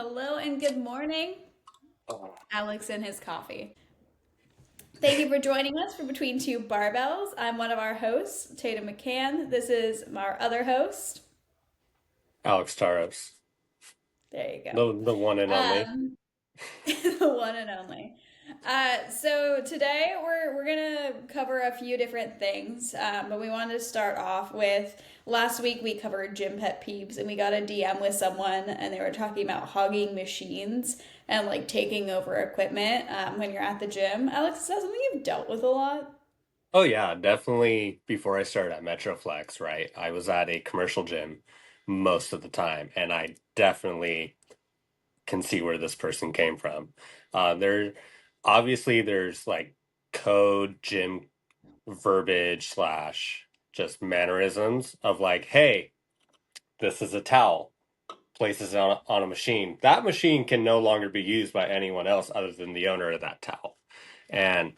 Hello and good morning, Oh, Alex and his coffee. Thank you for joining us for Between Two Barbells. I'm one of our hosts, Tatum McCann. This is our other host. Alex Taros, There you go. the one and only. Um, the one and only. So today we're gonna cover a few different things, but we wanted to start off with last week we covered gym pet peeves, and we got a DM with someone, and they were talking about hogging machines and like taking over equipment when you're at the gym. Alex, is that something you've dealt with a lot? Oh yeah, definitely. Before I started at Metroflex, right, I was at a commercial gym most of the time, and I definitely can see where this person came from. There, obviously, there's like code gym verbiage slash just mannerisms of like, hey, this is a towel. Places it on a machine. That machine can no longer be used by anyone else other than the owner of that towel. And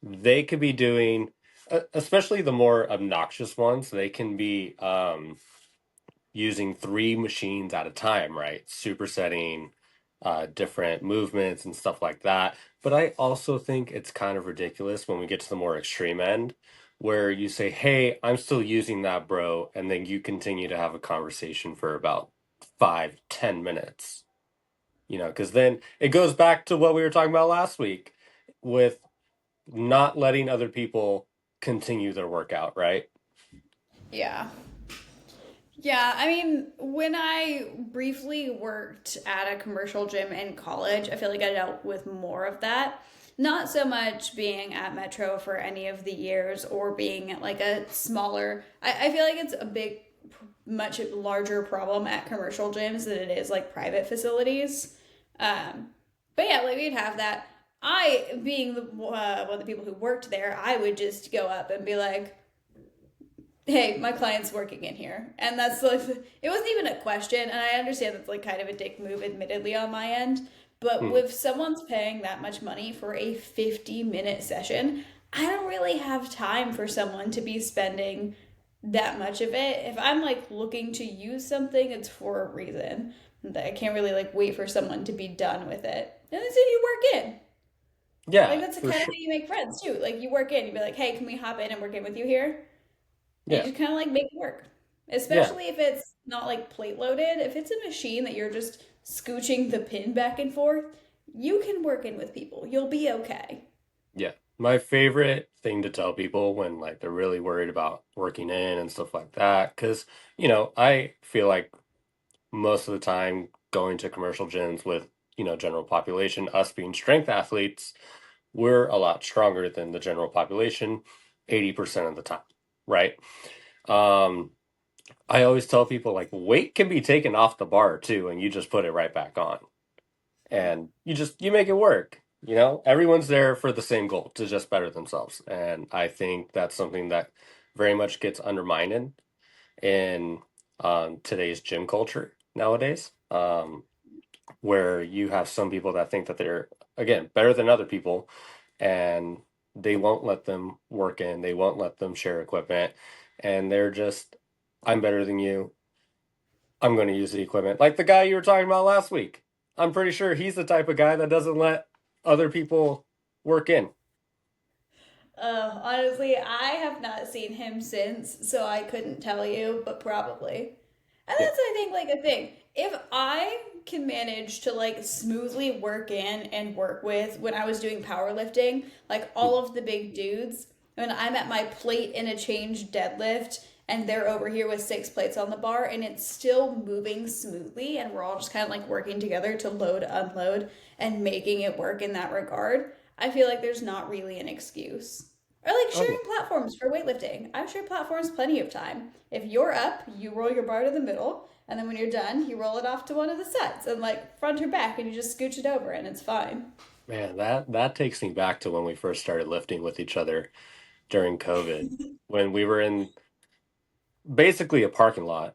they could be doing, especially the more obnoxious ones, they can be using three machines at a time, right? Supersetting different movements and stuff like that. But I also think it's kind of ridiculous when we get to the more extreme end where you say, hey, I'm still using that, bro. And then you continue to have a conversation for about 5, 10 minutes, because then it goes back to what we were talking about last week with not letting other people continue their workout, right? Yeah. Yeah, I mean, when I briefly worked at a commercial gym in college, I feel like I dealt with more of that. Not so much being at Metro for any of the years or being at like a smaller, I feel like it's a big, much larger problem at commercial gyms than it is like private facilities. Um, but yeah, like we'd have that. I, being one of the people who worked there, I would just go up and be like, hey, my client's working in here. And that's like, it wasn't even a question. And I understand that's like kind of a dick move, admittedly, on my end. But Hmm. if someone's paying that much money for a 50-minute session, I don't really have time for someone to be spending that much of it. If I'm like looking to use something, it's for a reason. I can't really like wait for someone to be done with it. And then so you work in. Like Yeah, that's for kind of sure. how you make friends too. Like you work in, you'd be like, hey, can we hop in and work in with you here? And you Yeah, just kind of like make it work. yeah, Especially if it's not like plate loaded. If it's a machine that you're just scooching the pin back and forth, you can work in with people. You'll be okay. yeah. My favorite thing to tell people when like they're really worried about working in and stuff like that, because I feel like most of the time going to commercial gyms with general population, us being strength athletes, we're a lot stronger than the general population 80% of the time, right? Um, I always tell people like weight can be taken off the bar too, and you just put it right back on, and you make it work. Everyone's there for the same goal to just better themselves, and I think that's something that very much gets undermined in today's gym culture nowadays. Where you have some people that think that they're again better than other people, and they won't let them work in, they won't let them share equipment, and they're just, I'm better than you. I'm going to use the equipment. Like the guy you were talking about last week. I'm pretty sure he's the type of guy that doesn't let other people work in. Honestly, I have not seen him since, so I couldn't tell you, but probably. And Yeah. that's, I think, like a thing. If I can manage to like smoothly work in and work with when I was doing powerlifting, like all Hmm. of the big dudes, when I'm at my plate in a change deadlift and they're over here with 6 plates on the bar and it's still moving smoothly and we're all just kind of like working together to load, unload, and making it work in that regard, I feel like there's not really an excuse. Or like Oh, yeah. sharing platforms for weightlifting. I've shared platforms plenty of time. If you're up, you roll your bar to the middle, and then when you're done, you roll it off to one of the sets and like front or back, and you just scooch it over, and it's fine. Man, that takes me back to when we first started lifting with each other during COVID, when we were in basically a parking lot,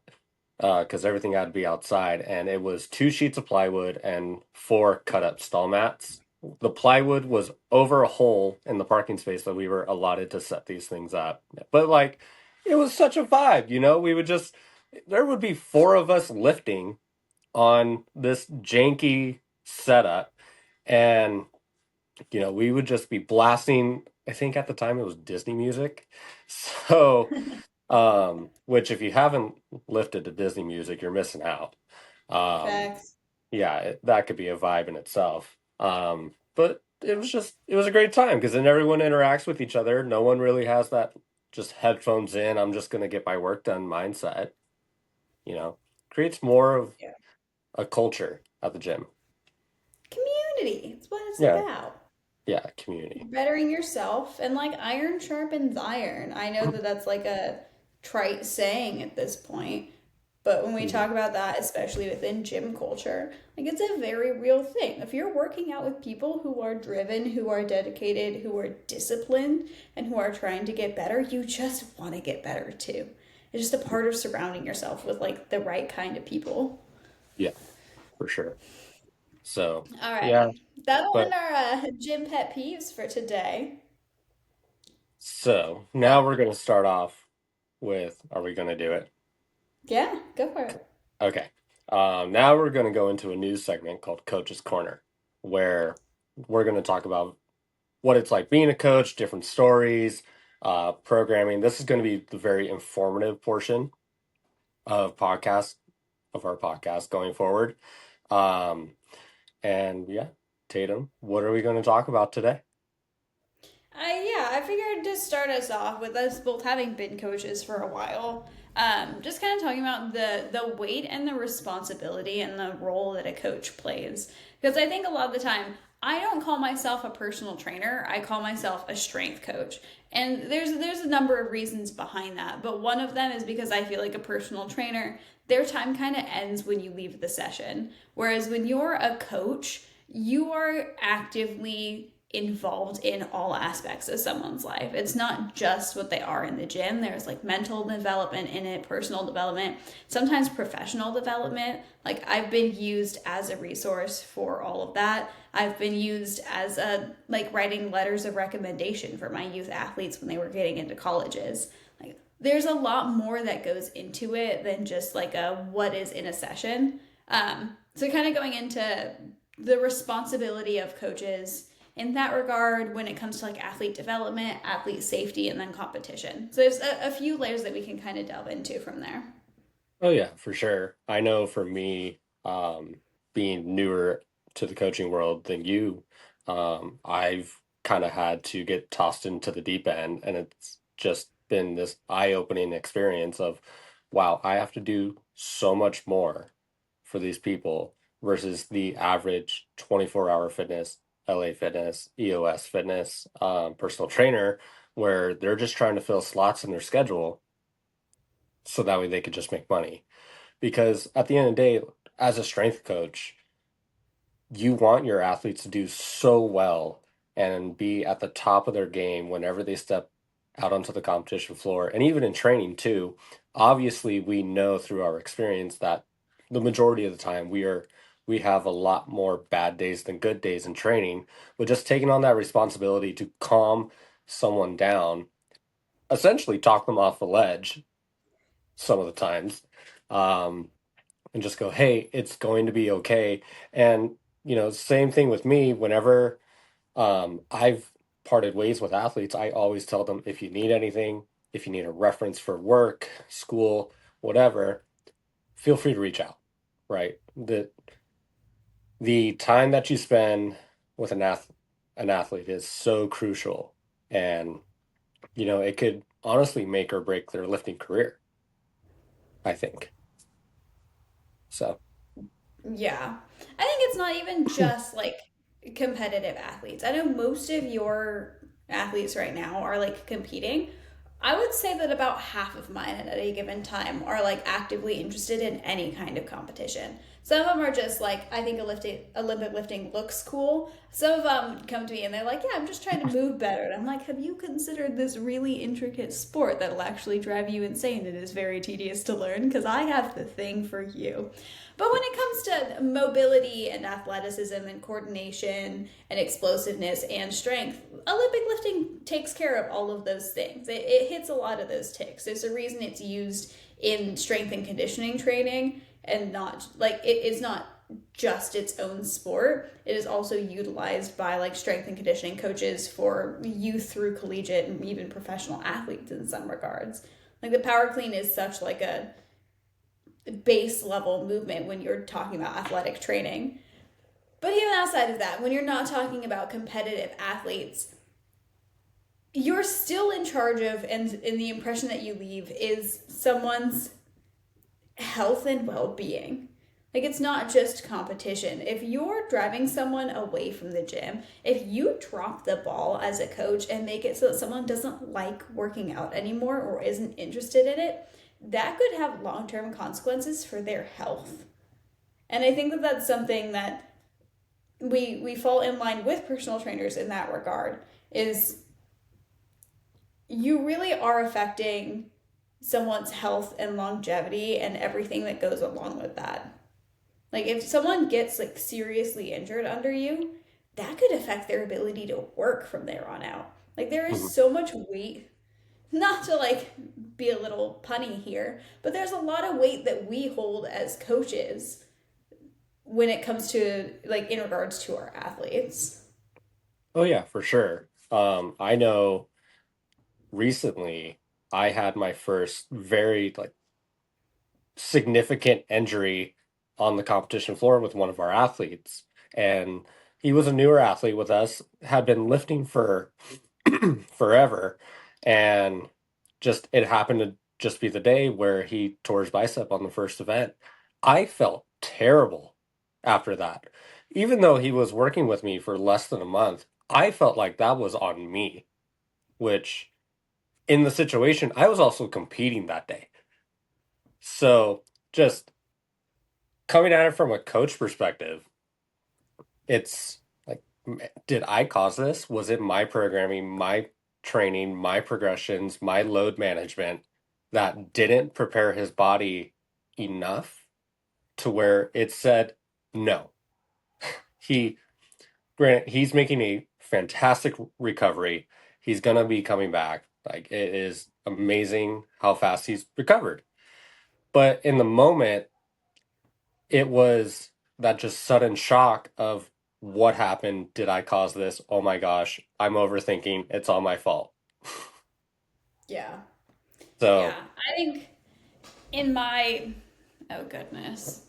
because everything had to be outside, and it was 2 sheets of plywood and four cut up stall mats. The plywood was over a hole in the parking space that we were allotted to set these things up. But like, it was such a vibe, We would just, there would be four of us lifting on this janky setup, and we would just be blasting. I think at the time it was Disney music. So, which if you haven't lifted to Disney music, you're missing out. Um, Facts. yeah, that could be a vibe in itself. But it was a great time because then everyone interacts with each other. No one really has that just headphones in, I'm just gonna get my work done mindset, you know. Creates more of Yeah. a culture at the gym. Community. It's what it's Yeah, about. yeah, community. Bettering yourself and like iron sharpens iron. I know that that's like a trite saying at this point, but when we Mhm. talk about that, especially within gym culture, like it's a very real thing. If you're working out with people who are driven, who are dedicated, who are disciplined, and who are trying to get better, you just want to get better too. It's just a part of surrounding yourself with like the right kind of people. Yeah, for sure. So, All yeah, right. That'll end but our gym pet peeves for today. so Uh, now we're going to start off with, are we going to do it? yeah, go for it. Okay. Now we're going to go into a news segment called Coach's Corner, where we're going to talk about what it's like being a coach, different stories, programming. This is going to be the very informative portion of podcast of our podcast going forward. Um, and yeah, Tatum, what are we going to talk about today? Yeah, I figured to start us off with us both having been coaches for a while, just kind of talking about the weight and the responsibility and the role that a coach plays. Because I think a lot of the time, I don't call myself a personal trainer. I call myself a strength coach. And there's a number of reasons behind that, but one of them is because I feel like a personal trainer, their time kind of ends when you leave the session. Whereas when you're a coach, you are actively involved in all aspects of someone's life. It's not just what they are in the gym. There's like mental development in it, personal development, sometimes professional development. Like I've been used as a resource for all of that. I've been used as a like writing letters of recommendation for my youth athletes when they were getting into colleges. Like there's a lot more that goes into it than just like a what is in a session. So kind of going into the responsibility of coaches in that regard when it comes to like athlete development, athlete safety, and then competition. So there's a few layers that we can kind of delve into from there. Oh yeah, for sure. I know for me, being newer to the coaching world than you, I've kind of had to get tossed into the deep end, and it's just been this eye-opening experience of, wow, I have to do so much more for these people versus the average 24-hour fitness, LA Fitness, EOS Fitness, personal trainer, where they're just trying to fill slots in their schedule so that way they could just make money. Because at the end of the day, as a strength coach, you want your athletes to do so well and be at the top of their game whenever they step out onto the competition floor and even in training too. Obviously, we know through our experience that the majority of the time we have a lot more bad days than good days in training, but just taking on that responsibility to calm someone down, essentially talk them off the ledge some of the times. Um, and just go, hey, it's going to be okay. And, same thing with me. Whenever I've parted ways with athletes, I always tell them if you need anything, if you need a reference for work, school, whatever, feel free to reach out, right? The time that you spend with an athlete is so crucial. And, it could honestly make or break their lifting career, I think. So, Yeah. I think it's not even just like competitive athletes. I know most of your athletes right now are like competing. I would say that about half of mine at any given time are like actively interested in any kind of competition. Some of them are just like, I think Olympic lifting looks cool. Some of them come to me and they're like, yeah, I'm just trying to move better. And I'm like, have you considered this really intricate sport that'll actually drive you insane and is very tedious to learn? Because I have the thing for you. But when it comes to mobility and athleticism and coordination and explosiveness and strength, Olympic lifting takes care of all of those things. It hits a lot of those ticks. There's a reason it's used in strength and conditioning training. and not like it is not just its own sport. It is also utilized by like strength and conditioning coaches for youth through collegiate and even professional athletes in some regards. Like the power clean is such like a base level movement when you're talking about athletic training. But even outside of that, when you're not talking about competitive athletes, you're still in charge of, and the impression that you leave is someone's health and well-being. Like it's not just competition. If you're driving someone away from the gym, if you drop the ball as a coach and make it so that someone doesn't like working out anymore or isn't interested in it, that could have long-term consequences for their health. And I think that that's something that we fall in line with personal trainers in that regard is you really are affecting someone's health and longevity and everything that goes along with that. Like if someone gets like seriously injured under you, that could affect their ability to work from there on out. Like there is Mhm. so much weight, not to like be a little punny here, but there's a lot of weight that we hold as coaches when it comes to like in regards to our athletes. Oh yeah, for sure. I know recently I had my first very like significant injury on the competition floor with one of our athletes. And he was a newer athlete with us, had been lifting for forever. And just it happened to just be the day where he tore his bicep on the first event. I felt terrible after that. Even though he was working with me for less than a month, I felt like that was on me, which in the situation, I was also competing that day. So just coming at it from a coach perspective, it's like, did I cause this? Was it my programming, my training, my progressions, my load management that didn't prepare his body enough to where it said no? He, granted, he's making a fantastic recovery. He's gonna be coming back. Like it is amazing how fast he's recovered. But in the moment, it was that just sudden shock of what happened? Did I cause this? Oh my gosh, I'm overthinking. It's all my fault. Yeah. Yeah. So, I think in my, oh goodness,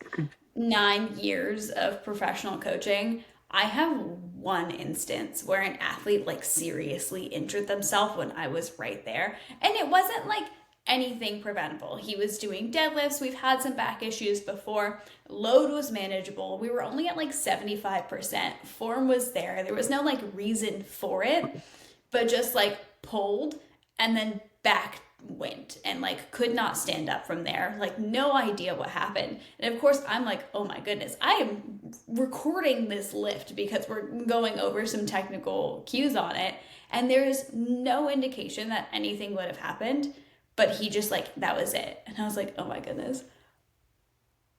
9 years of professional coaching, I have one instance where an athlete like seriously injured themselves when I was right there. And it wasn't like anything preventable. He was doing deadlifts. We've had some back issues before. Load was manageable. We were only at like 75%. Form was there. There was no like reason for it, but just like pulled and then back went and like could not stand up from there, like no idea what happened. And of course I'm like, oh my goodness, I am recording this lift because we're going over some technical cues on it, and there is no indication that anything would have happened, but he just like that was it. And I was like, oh my goodness,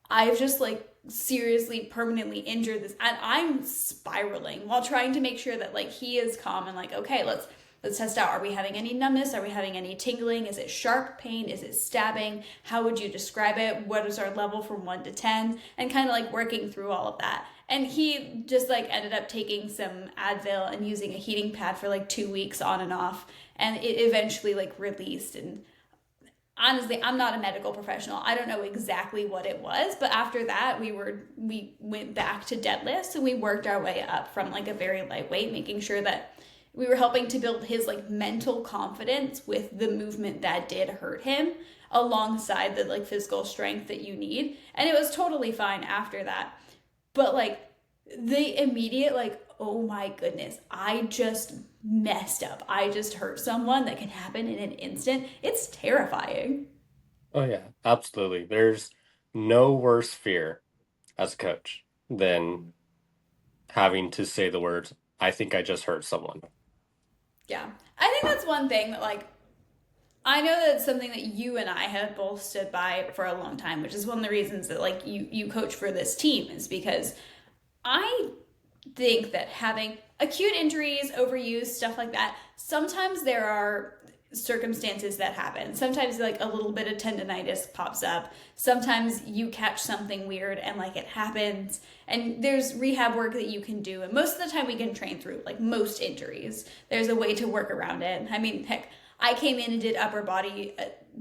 I've just like seriously permanently injured this, and I'm spiraling while trying to make sure that like he is calm and like, okay, let's test out, are we having any numbness, are we having any tingling, is it sharp pain, is it stabbing, how would you describe it, what is our level from 1 to 10, and kind of like working through all of that. And he just like ended up taking some Advil and using a heating pad for like 2 weeks on and off, and it eventually like released. And honestly, I'm not a medical professional. I don't know exactly what it was, but after that, we went back to deadlifts and we worked our way up from like a very lightweight, making sure that we were helping to build his like mental confidence with the movement that did hurt him alongside the like physical strength that you need. And it was totally fine after that. But like the immediate like, oh my goodness, I just messed up, I just hurt someone, that can happen in an instant, it's terrifying. oh yeah, absolutely. There's no worse fear as a coach than having to say the words, I think I just hurt someone. Yeah, I think that's one thing that like I know that it's something that you and I have both stood by for a long time, which is one of the reasons that like you coach for this team, is because I think that having acute injuries, overuse, stuff like that, sometimes there are circumstances that happen. Sometimes like a little bit of tendonitis pops up. Sometimes you catch something weird and like it happens. And there's rehab work that you can do. And most of the time we can train through like most injuries. There's a way to work around it. I mean, heck, I came in and did upper body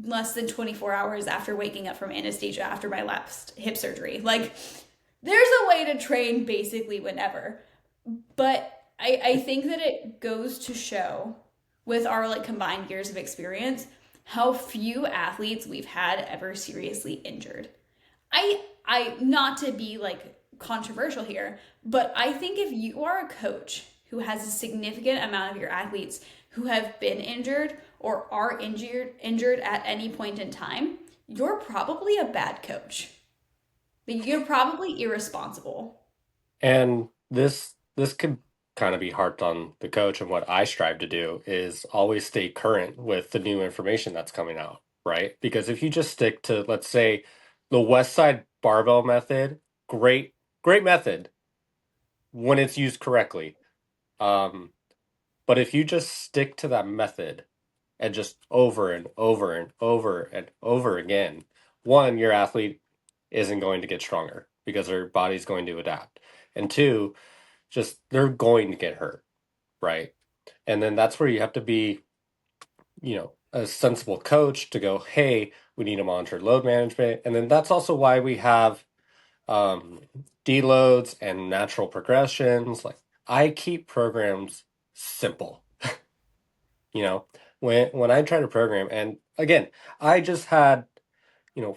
less than 24 hours after waking up from anesthesia after my last hip surgery. Like there's a way to train basically whenever. But I think that it goes to show with our like combined years of experience how few athletes we've had ever seriously injured. I not to be like controversial here, but I think if you are a coach who has a significant amount of your athletes who have been injured or are injured at any point in time, you're probably a bad coach. You're probably irresponsible. And this could kind of be harped on the coach, and what I strive to do is always stay current with the new information that's coming out, right? Because if you just stick to, let's say, the West Side barbell method, great method when it's used correctly. Um, but if you just stick to that method and just over and over and over and over again, one, your athlete isn't going to get stronger because their body's going to adapt. And two, just they're going to get hurt, right? And then that's where you have to be, a sensible coach to go, hey, we need to monitor load management. And then that's also why we have um, deloads and natural progressions. Like I keep programs simple, you know, when I try to program, and again, I just had,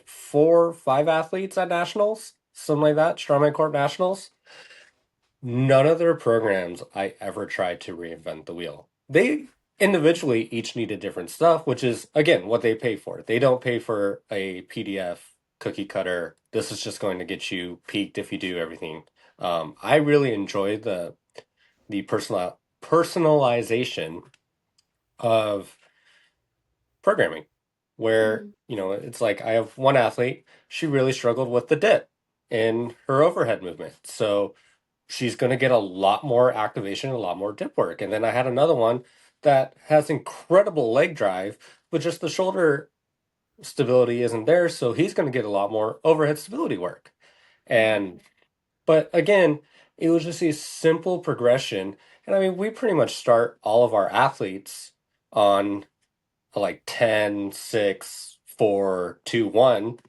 4, 5 athletes at nationals, something like that, strongman court nationals. None of their programs I ever tried to reinvent the wheel. They individually each needed different stuff, which is again what they pay for. They don't pay for a PDF cookie cutter. This is just going to get you peaked if you do everything. I really enjoy the personalization of programming, where Mm. it's like I have one athlete. She really struggled with the dip in her overhead movement, so she's going to get a lot more activation, a lot more dip work. And then I had another one that has incredible leg drive, but just the shoulder stability isn't there. So he's going to get a lot more overhead stability work. Yeah. And, but again, it was just a simple progression. And I mean, we pretty much start all of our athletes on a like 10, 6, 4, 2, 1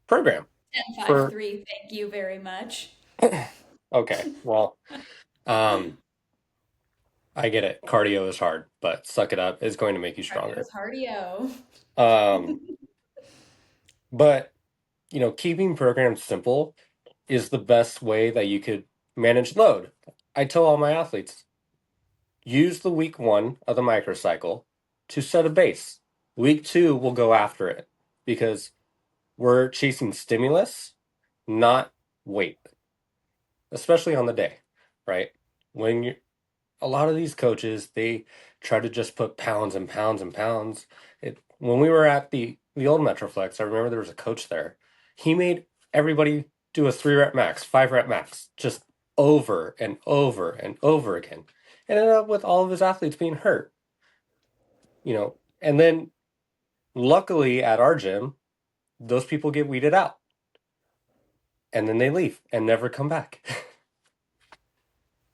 program 10, 5, for, 3. Thank you very much. okay, well, um, I get it. Cardio is hard, but suck it up. It's going to make you Cardio stronger. is cardio. Um, but keeping programs simple is the best way that you could manage load. I tell all my athletes, use the week 1 of the microcycle to set a base. Week 2 will go after it because we're chasing stimulus, not weight, especially on the day, right? When you A lot of these coaches, they try to just put pounds and pounds and pounds. When we were at the old Metroflex, I remember there was a coach there. He made everybody do a 3 rep max, 5 rep max, just over and over and over again. And ended up with all of his athletes being hurt, And then luckily at our gym, those people get weeded out and then they leave and never come back.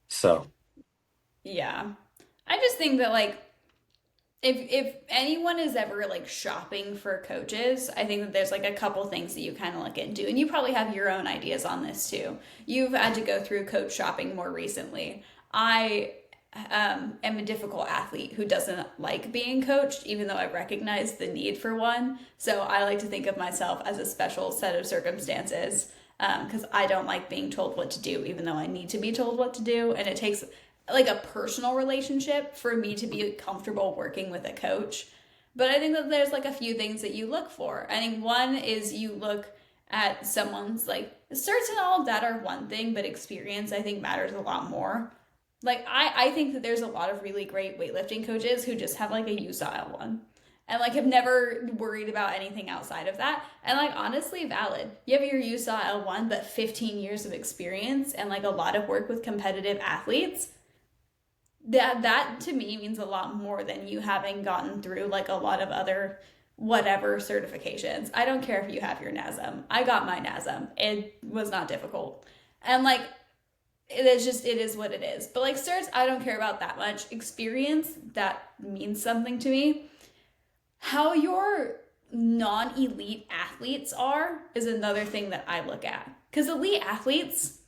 So, Yeah. I just think that like if anyone is ever like shopping for coaches, I think that there's like a couple things that you kind of look into, and you probably have your own ideas on this too. You've had to go through coach shopping more recently. I am a difficult athlete who doesn't like being coached, even though I recognize the need for one. So I like to think of myself as a special set of circumstances because I don't like being told what to do, even though I need to be told what to do. And it takes like a personal relationship for me to be comfortable working with a coach. But I think that there's like a few things that you look for. I think one is you look at someone's like certs and all of that are one thing, but experience I think matters a lot more. Like I think that there's a lot of really great weightlifting coaches who just have like a U style one. And like have never worried about anything outside of that. And like honestly valid. You have your U style one, but 15 years of experience and like a lot of work with competitive athletes. that to me means a lot more than you having gotten through like a lot of other whatever certifications. I don't care if you have your NASM. I got my NASM. It was not difficult. And like it is just it is what it is. But like certs, I don't care about that much. Experience, that means something to me. How your non-elite athletes are is another thing that I look at. Cuz elite athletes,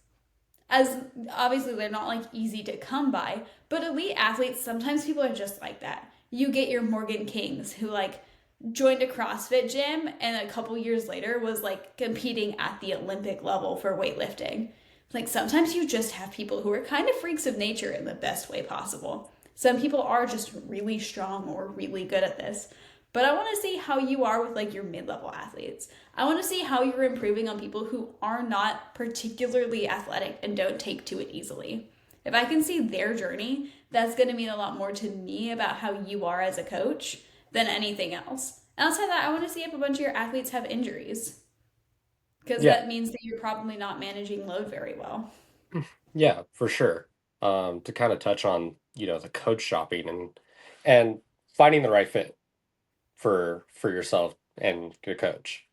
as obviously they're not like easy to come by, but elite athletes, sometimes people are just like that. You get your Morgan Kings who like joined a CrossFit gym and a couple years later was like competing at the Olympic level for weightlifting. Like sometimes you just have people who are kind of freaks of nature in the best way possible. Some people are just really strong or really good at this. But I want to see how you are with like your mid-level athletes. I want to see how you're improving on people who are not particularly athletic and don't take to it easily. If I can see their journey, that's going to mean a lot more to me about how you are as a coach than anything else. And outside that, I want to see if a bunch of your athletes have injuries because Yeah, that means that you're probably not managing load very well. yeah, for sure. To kind of touch on, the coach shopping and finding the right fit for yourself and your coach.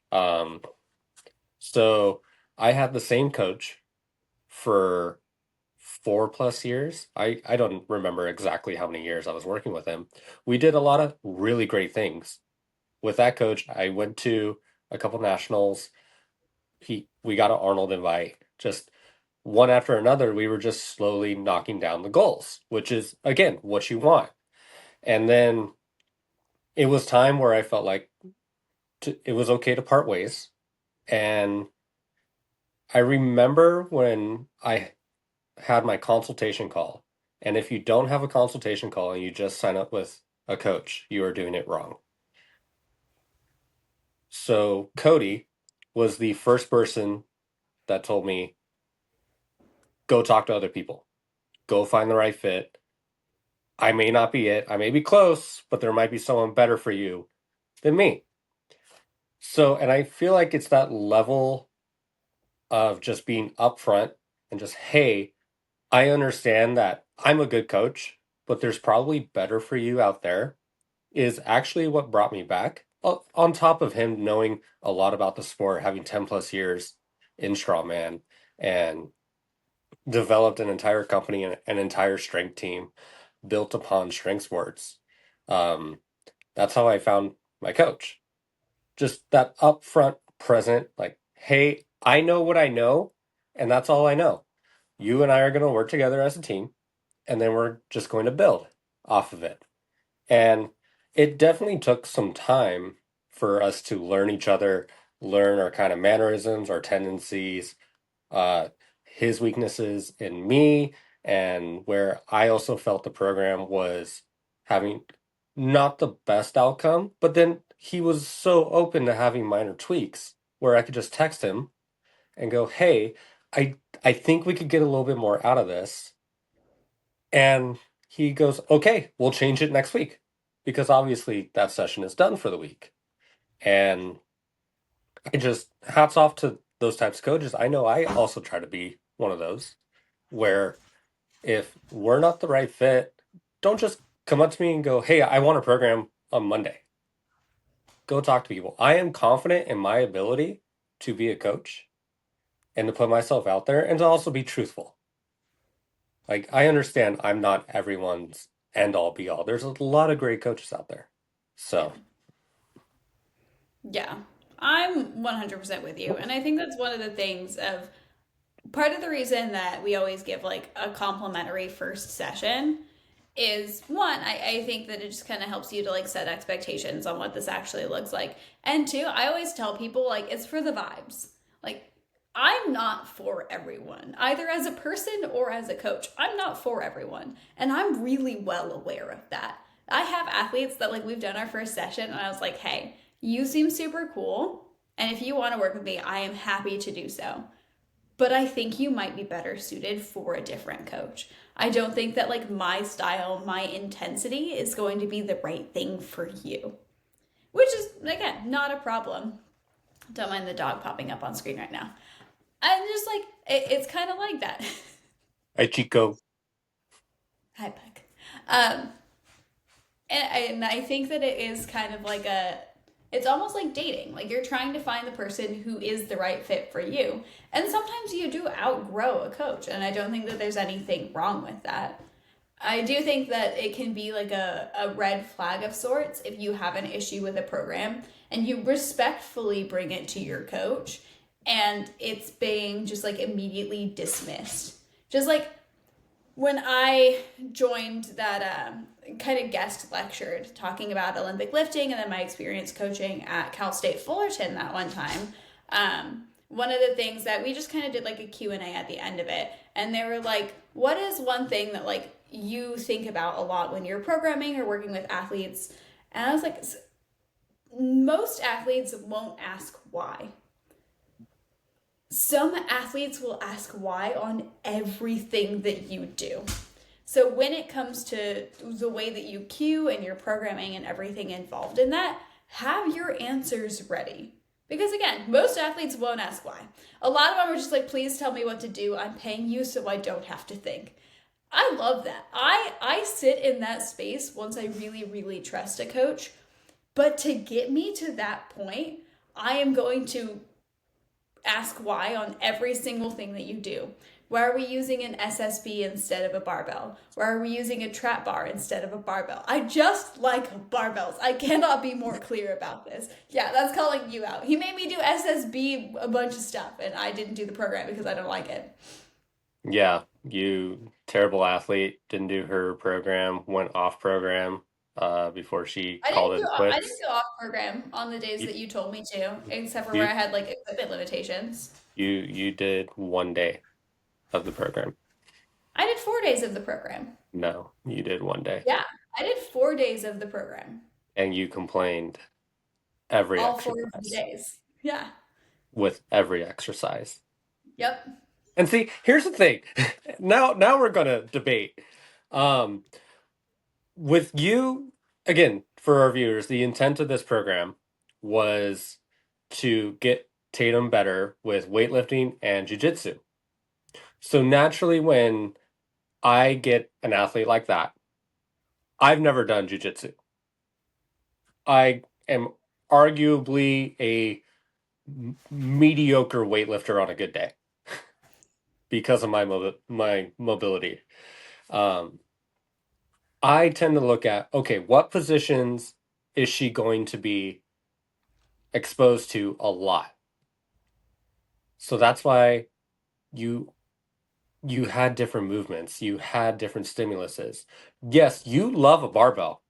So I had the same coach for 4+ years. I don't remember exactly how many years I was working with him. We did a lot of really great things. With that coach, I went to a couple nationals. We got an Arnold invite. Just one after another, we were just slowly knocking down the goals, which is again what you want. And then it was time where I felt like it was okay to part ways. And I remember when I had my consultation call. And if you don't have a consultation call and you just sign up with a coach, you are doing it wrong. So Cody was the first person that told me, go talk to other people, go find the right fit. I may not be it, I may be close, but there might be someone better for you than me. So, and I feel like it's that level of just being upfront and just, hey, I understand that I'm a good coach, but there's probably better for you out there is actually what brought me back. On top of him knowing a lot about the sport, having 10+ years in strongman and developed an entire company and an entire strength team built upon strength sports. Um, that's how I found my coach. Just that upfront present, like, hey, I know what I know, and that's all I know. You and I are going to work together as a team, and then we're just going to build off of it. And it definitely took some time for us to learn each other, learn our kind of mannerisms, our tendencies, uh, his weaknesses in me, and where I also felt the program was having not the best outcome, but then he was so open to having minor tweaks where I could just text him and go, "Hey, I think we could get a little bit more out of this." And he goes, okay, we'll change it next week because obviously that session is done for the week. And I just, hats off to those types of coaches. I know I also try to be one of those where if we're not the right fit, don't just come up to me and go, hey, I want a program on Monday. Go talk to people. I am confident in my ability to be a coach and to put myself out there and to also be truthful. Like, I understand I'm not everyone's end all be all. There's a lot of great coaches out there. Yeah. So, Yeah. I'm 100% with you. And I think that's one of the things of part of the reason that we always give like a complimentary first session is one, I think that it just kind of helps you to like set expectations on what this actually looks like. And two, I always tell people like it's for the vibes. Like I'm not for everyone, either as a person or as a coach. I'm not for everyone. And I'm really well aware of that. I have athletes that like we've done our first session and I was like, hey, you seem super cool. And if you want to work with me, I am happy to do so, but I think you might be better suited for a different coach. I don't think that like my style, my intensity is going to be the right thing for you, which is again not a problem. Don't mind the dog popping up on screen right now. I'm just like it's kind of like that. hi, Chico. Hi, Puck. Um, and I think that it is kind of like it's almost like dating. Like you're trying to find the person who is the right fit for you. And sometimes you do outgrow a coach. And I don't think that there's anything wrong with that. I do think that it can be like a red flag of sorts if you have an issue with a program and you respectfully bring it to your coach and it's being just like immediately dismissed. Just like when I joined that kind of guest lectured talking about Olympic lifting and then my experience coaching at Cal State Fullerton that one time, one of the things that we just kind of did like a Q&A at the end of it, and they were like, what is one thing that like you think about a lot when you're programming or working with athletes? And I was like, most athletes won't ask why. Some athletes will ask why on everything that you do. So when it comes to the way that you cue and your programming and everything involved in that, have your answers ready. Because again, most athletes won't ask why. A lot of them are just like, please tell me what to do. I'm paying you so I don't have to think. I love that. I sit in that space once I really, really trust a coach. But to get me to that point, I am going to ask why on every single thing that you do. Why are we using an SSB instead of a barbell? Why are we using a trap bar instead of a barbell? I just like barbells. I cannot be more clear about this. Yeah, that's calling you out. He made me do SSB a bunch of stuff, and I didn't do the program because I don't like it. Yeah, you terrible athlete, didn't do her program, went off program before she called it I didn't quits. go off program on the days You that you told me to, except for where you I had like equipment limitations. you did 1 day of the program. I did 4 days of the program. No, you did 1 day. Yeah, I did 4 days of the program. And you complained every All 4 of the exercise days. Yeah. with every exercise. Yep. And see, here's the thing. Now we're gonna debate. Um, with you, again, for our viewers, the intent of this program was to get Tatum better with weightlifting and jujitsu. So naturally, when I get an athlete like that, I've never done jujitsu. I am arguably a mediocre weightlifter on a good day because of my mobility. Um, I tend to look at, okay, what positions is she going to be exposed to a lot? So that's why you you had different movements, you had different stimuluses. Yes, you love a barbell.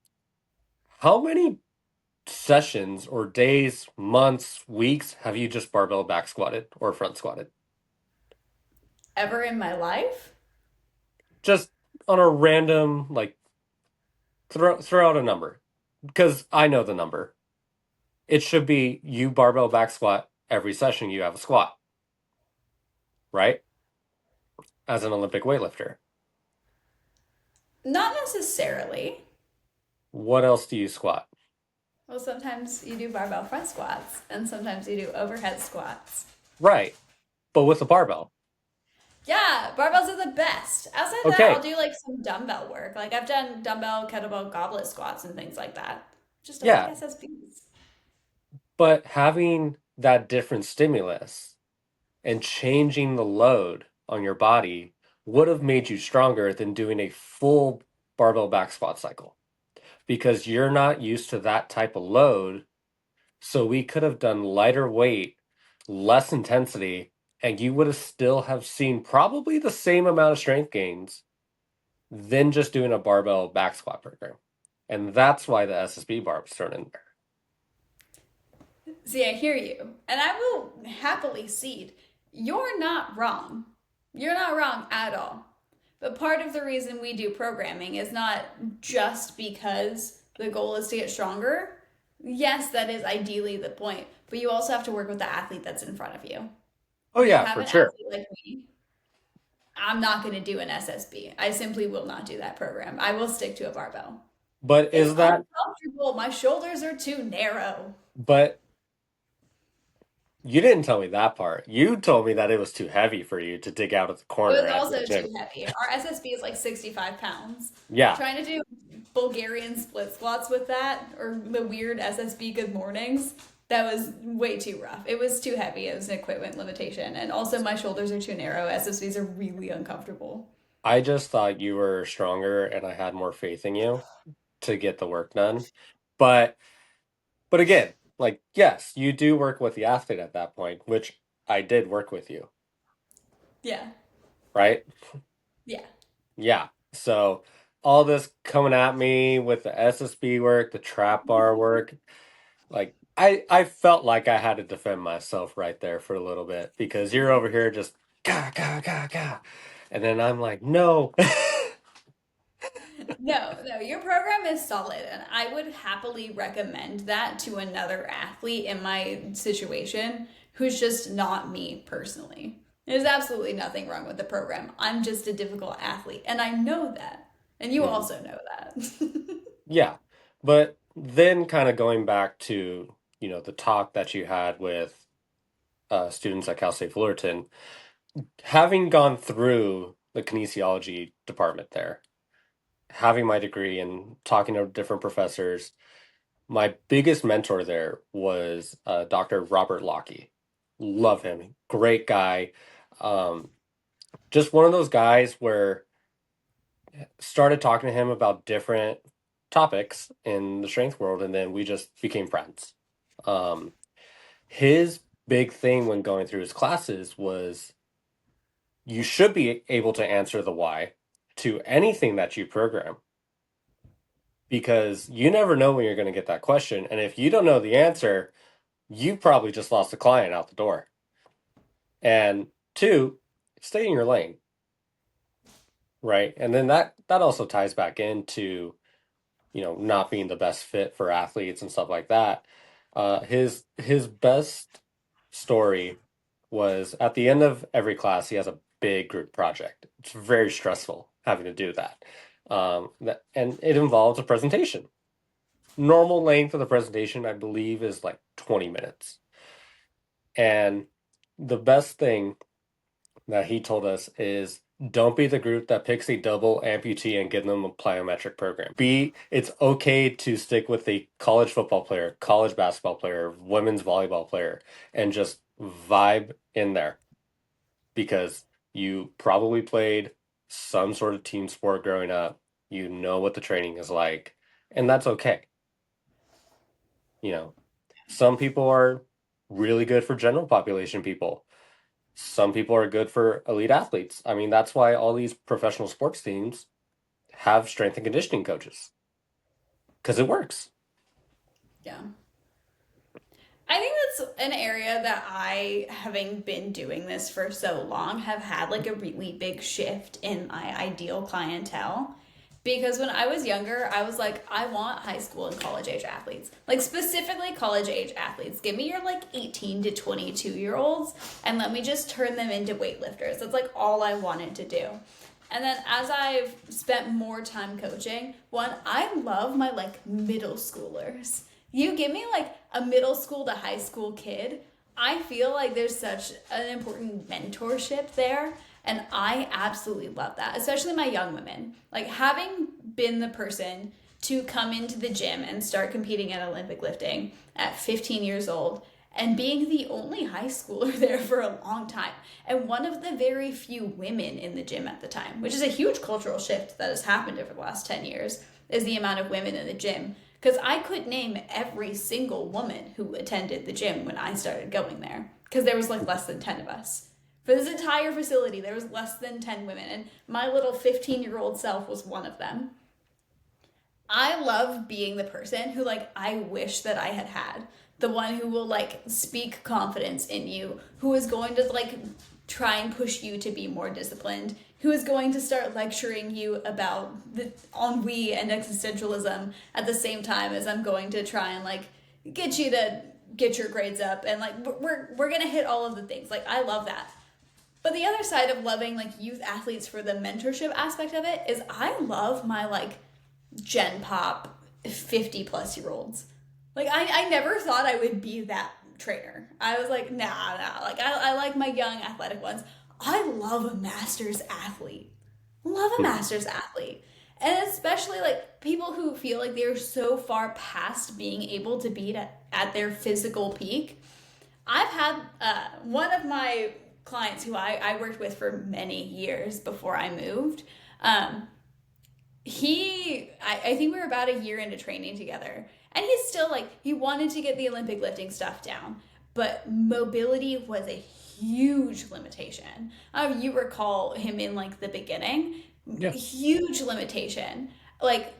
How many sessions or days, months, weeks have you just barbell back squatted or front squatted? Ever in my life? Just on a random, like, throw out a number because I know the number. It should be you barbell back squat every session you have a squat, right? As an Olympic weightlifter. Not necessarily. What else do you squat? Well, sometimes you do barbell front squats, and sometimes you do overhead squats. Right. But with a barbell. Yeah, barbells are the best. Outside of that, I'll Okay. do like some dumbbell work. Like I've done dumbbell, kettlebell, goblet squats and things like that. Just don't like Yeah. SSBs. But having that different stimulus and changing the load on your body would have made you stronger than doing a full barbell back squat cycle because you're not used to that type of load. So we could have done lighter weight, less intensity, and you would have still have seen probably the same amount of strength gains than just doing a barbell back squat program. And that's why the SSB bar was thrown in there. See, I hear you. And I will happily cede. You're not wrong. You're not wrong at all. But part of the reason we do programming is not just because the goal is to get stronger. Yes, that is ideally the point. But you also have to work with the athlete that's in front of you. Oh When you yeah, have for an sure. athlete like me, I'm not going to do an SSB. I simply will not do that program. I will stick to a barbell. But It's is that uncomfortable. My shoulders are too narrow. but You didn't tell me that part. You told me that it was too heavy for you to dig out at the It corner was at your also gym. too heavy. Our SSB is like 65 pounds. Yeah, Trying to do Bulgarian split squats with that, or the weird SSB good mornings, that was way too rough. It was too heavy. It was an equipment limitation. And also, my shoulders are too narrow. SSBs are really uncomfortable. I just thought you were stronger and I had more faith in you to get the work done. But but again, like yes, you do work with the athlete at that point, which I did work with you, Yeah. right? Yeah. Yeah. So all this coming at me with the SSB work, the trap bar work, like I felt like I had to defend myself right there for a little bit because you're over here just ga ga ga ga. And then I'm like, no. No, no, your program is solid, and I would happily recommend that to another athlete in my situation who's just not me personally. There's absolutely nothing wrong with the program. I'm just a difficult athlete, and I know that. And you Mhm. also know that. Yeah. But then kind of going back to, the talk that you had with students at Cal State Fullerton, having gone through the kinesiology department there, having my degree and talking to different professors, my biggest mentor there was Dr. Robert Lockie. Love him. Great guy. Um, just one of those guys where started talking to him about different topics in the strength world, and then we just became friends. Um, his big thing when going through his classes was you should be able to answer the why to anything that you program because you never know when you're going to get that question. And if you don't know the answer, you probably just lost a client out the door. And two, stay in your lane, right? And then that also ties back into, not being the best fit for athletes and stuff like that. His best story was at the end of every class, he has a big group project. It's very stressful having to do that. And it involves a presentation. Normal length of the presentation, I believe, is like 20 minutes. And the best thing that he told us is don't be the group that picks a double amputee and give them a plyometric program. It's okay to stick with a college football player, college basketball player, women's volleyball player, and just vibe in there because you probably played some sort of team sport growing up. You know what the training is like, and that's okay. You know, some people are really good for general population people. Some people are good for elite athletes. I mean, that's why all these professional sports teams have strength and conditioning coaches because it works. Yeah. I think that's an area that I, having been doing this for so long, have had like a really big shift in my ideal clientele. Because when I was younger, I was like, I want high school and college age athletes. Like, specifically college age athletes. Give me your like 18 to 22-year olds and let me just turn them into weightlifters. That's like all I wanted to do. And then as I've spent more time coaching, one, I love my like middle schoolers. You give me like a middle school to high school kid, I feel like there's such an important mentorship there. And I absolutely love that, especially my young women. Like having been the person to come into the gym and start competing at Olympic lifting at 15 years old and being the only high schooler there for a long time and one of the very few women in the gym at the time, which is a huge cultural shift that has happened over the last 10 years, is the amount of women in the gym. Because I could name every single woman who attended the gym when I started going there, because there was like less than 10 of us. For this entire facility, there was less than 10 women, and my little 15-year-old self was one of them. I love being the person who like I wish that I had had. The one who will like speak confidence in you, who is going to like try and push you to be more disciplined, who is going to start lecturing you about the ennui and existentialism at the same time as I'm going to try and like get you to get your grades up and like we're going to hit all of the things. Like I love that. But the other side of loving like youth athletes for the mentorship aspect of it is I love my like Gen Pop 50 plus year olds. Like I never thought I would be that trainer. I was like, nah. Like I like my young athletic ones. I love a master's athlete. Love a Mhm. master's athlete. And especially like people who feel like they're so far past being able to be at their physical peak. I've had one of my clients who I worked with for many years before I moved. Um, I think we were about a year into training together, and he's still like, he wanted to get the Olympic lifting stuff down, but mobility was a huge limitation. You recall him in like the beginning, Yeah. huge limitation. Like,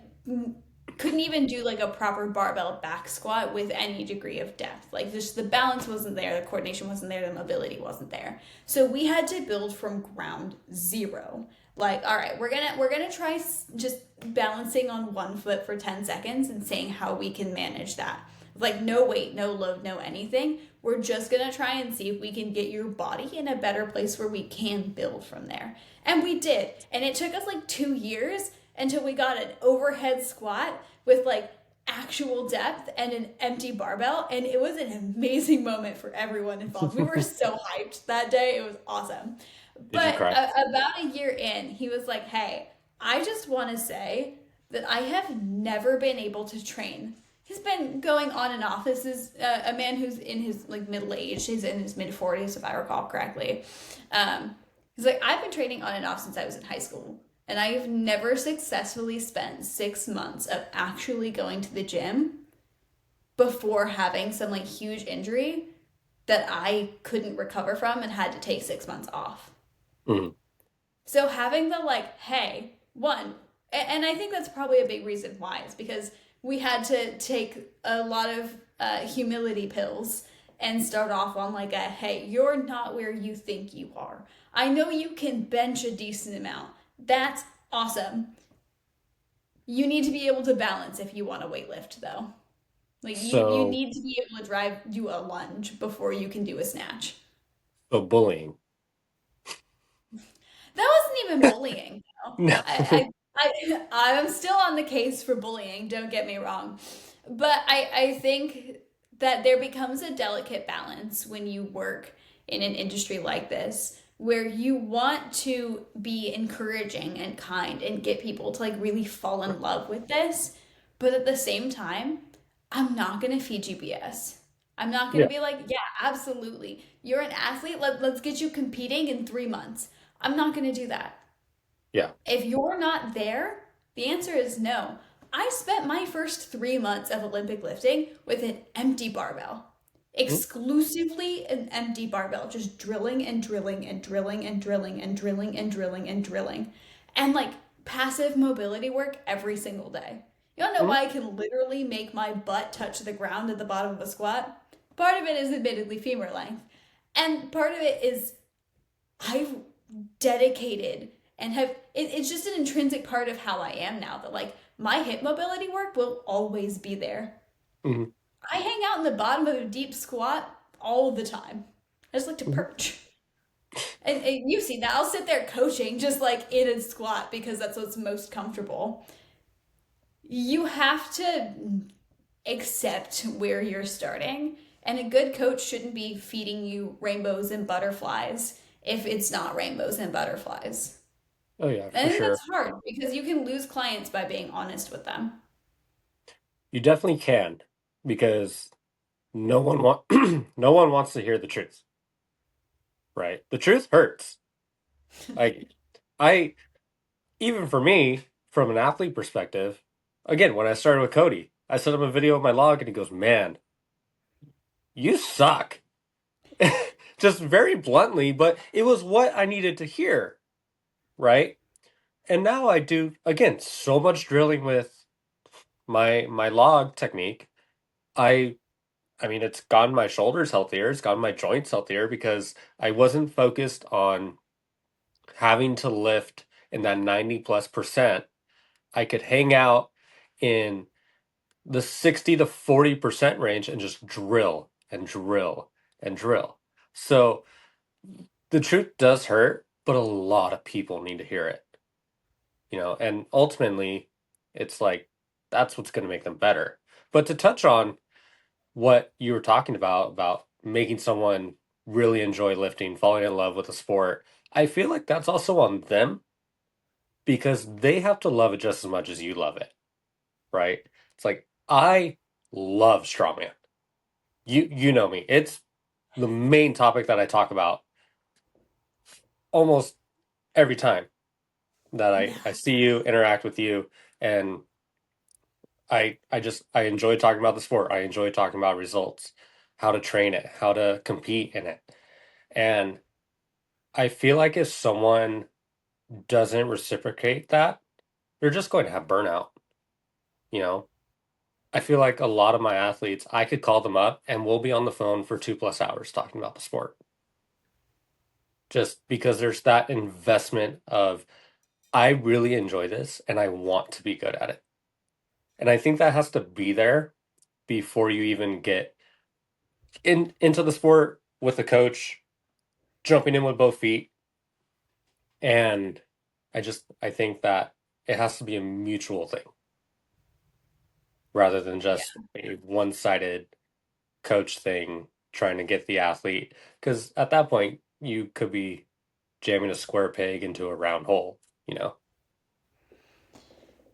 couldn't even do like a proper barbell back squat with any degree of depth. Like, just the balance wasn't there, the coordination wasn't there, the mobility wasn't there. So we had to build from ground zero. Like, all right, we're gonna try just balancing on one foot for 10 seconds and seeing how we can manage that. Like, no weight, no load, no anything. We're just gonna try and see if we can get your body in a better place where we can build from there. And we did. And it took us like 2 years until we got an overhead squat with like actual depth and an empty barbell. And it was an amazing moment for everyone involved. We were so hyped that day. It was awesome. Did you But cry? about a year in, he was like, hey, I just want to say that I have never been able to train. He's been going on and off. This is a man who's in his like middle age. He's in his mid 40s, if I recall correctly. He's like, I've been training on and off since I was in high school, and I've never successfully spent 6 months of actually going to the gym before having some like huge injury that I couldn't recover from and had to take 6 months off. Mhm. So having the like, hey, one, and I think that's probably a big reason why is because we had to take a lot of humility pills and start off on like a, hey, you're not where you think you are. I know you can bench a decent amount. That's awesome. You need to be able to balance if you want to weightlift though. Like you So, need to be able to do a lunge before you can do a snatch. so bullying. That wasn't even bullying. Though. No. I'm still on the case for bullying. Don't get me wrong, but I think that there becomes a delicate balance when you work in an industry like this, where you want to be encouraging and kind and get people to like really fall in love with this, but at the same time, I'm not gonna feed you BS. I'm not gonna Yeah. be like, yeah, absolutely. You're an athlete. Let's get you competing in 3 months. I'm not going to do that. Yeah. If you're not there, the answer is no. I spent my first 3 months of Olympic lifting with an empty barbell, Mhm. exclusively an empty barbell, just drilling and drilling and drilling and drilling and drilling and drilling and drilling, and like passive mobility work every single day. You don't know Mhm. why I can literally make my butt touch the ground at the bottom of a squat? Part of it is admittedly femur length, and part of it is I've dedicated and it's just an intrinsic part of how I am now that like my hip mobility work will always be there. Mhm. I hang out in the bottom of a deep squat all the time. I just like to Mhm. perch. And you've seen that. I'll sit there coaching just like in a squat because that's what's most comfortable. You have to accept where you're starting, and a good coach shouldn't be feeding you rainbows and butterflies if it's not rainbows and butterflies. Oh yeah, I for think sure. that's hard because you can lose clients by being honest with them. You definitely can because no one want no one wants to hear the truth, right? The truth hurts. Like I even for me, from an athlete perspective, again, when I started with Cody, I sent him a video of my log and he goes, "Man, you suck." Just very bluntly, but it was what I needed to hear, right? And now I do again so much drilling with my log technique. I I mean it's gotten my shoulders healthier, it's gotten my joints healthier because I wasn't focused on having to lift in that 90 plus percent. I could hang out in the 60 to 40% range and just drill and drill and drill. So the truth does hurt, but a lot of people need to hear it, and ultimately it's like that's what's going to make them better. But to touch on what you were talking about making someone really enjoy lifting, falling in love with the sport, I feel like that's also on them because they have to love it just as much as you love it, right? It's like I love strongman. You know me. It's the main topic that I talk about almost every time that I Yeah. see you, interact with you, and I enjoy talking about the sport. I enjoy talking about results, how to train it, how to compete in it. And I feel like if someone doesn't reciprocate that, they're just going to have burnout, you know? I feel like a lot of my athletes, I could call them up and we'll be on the phone for 2+ hours talking about the sport. Just because there's that investment of I really enjoy this and I want to be good at it. And I think that has to be there before you even get into the sport with a coach, jumping in with both feet. And I think that it has to be a mutual thing rather than Yeah. just a one-sided coach thing trying to get the athlete. Because at that point, you could be jamming a square peg into a round hole, you know?